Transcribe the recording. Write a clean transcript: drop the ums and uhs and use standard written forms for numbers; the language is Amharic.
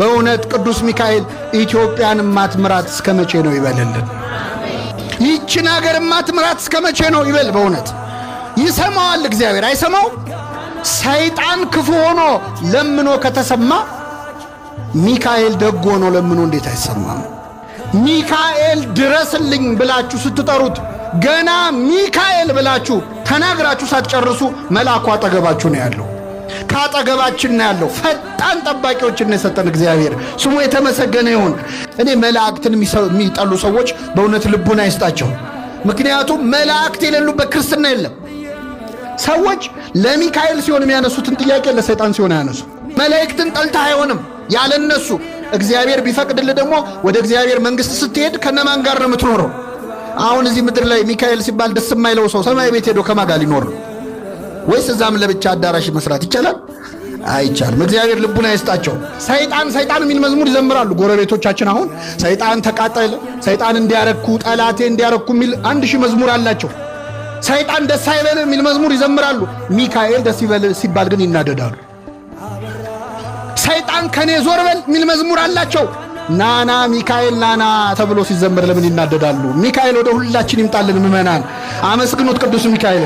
በእውነት ቅዱስ ሚካኤል ኢትዮጵያን ማትምራት እስከመቼ ነው ይበልልን። ይህችን ሀገር ማትምራት እስከመቼ ነው ይበል። በእውነት ይሰማዋል እግዚአብሔር አይሰማው? ሰይጣን ክፉ ሆኖ ለምኖ ከተሰማ ሚካኤል ደግ ሆኖ ለምኖ እንዴት አይሰማም? ሚካኤል ድረስልኝ ብላችሁ ስትጠሩት ገና ሚካኤል ብላችሁ ተናግራችሁ ሳትጨርሱ መልአኩ አጠገባችሁ ነው ያለው። ካጠገባችን ነው ያለው። ፈጣን ጠባቂዎችን የሰጠን እግዚአብሔር ስሙ የተመሰገነ ይሁን። እኔ መላእክትን የሚጠሉ ሰዎች በእውነት ልቡና ይስጣቸው። ምክንያቱም መላእክት የሌሉበት ክርስትና የለም። ሰዎች ለሚካኤል ሲሆን የሚያነሱትን ጥያቄ ለሰይጣን ሲሆን ያነሱ። መላእክትን ጠልተህ አይሆንም ያለነሱ። እግዚአብሔር ቢፈቅድልህ ደግሞ ወደ እግዚአብሔር መንግሥት ስትሄድ ከነማን ጋር ነው የምትኖረው? አሁን እዚህ ምድር ላይ ሚካኤል ሲባል ደስ የማይለው ሰው ሰማይ ቤት ሄዶ ከማን ጋር ሊኖር ነው? ወይስ እዛም ለብቻ አዳራሽ መስራት ይቻላል? አይቻልም። እግዚአብሔር ልቡና ይስጣቸው። ሰይጣን የሚል መዝሙር ይዘምራሉ ጎረቤቶቻችን። አሁን ሰይጣን ተቃጠለ፣ ሰይጣን እንዲያረኩ፣ ጠላቴ እንዲያረኩ የሚል 1000 መዝሙር አላቸው። ሰይጣን ደስ አይበል የሚል መዝሙር ይዘምራሉ። ሚካኤል ደስ ይበል ሲባል ግን ይናደዳሉ። ሰይጣን ከኔ ዞር በል የሚል መዝሙር አላቸው። ናና ሚካኤል ናና ተብሎ ሲዘምር ለምን ይናደዳሉ? ሚካኤል ወደ ሁላችን ይምጣልን። ምእመናን አመስግኑት ቅዱስ ሚካኤል።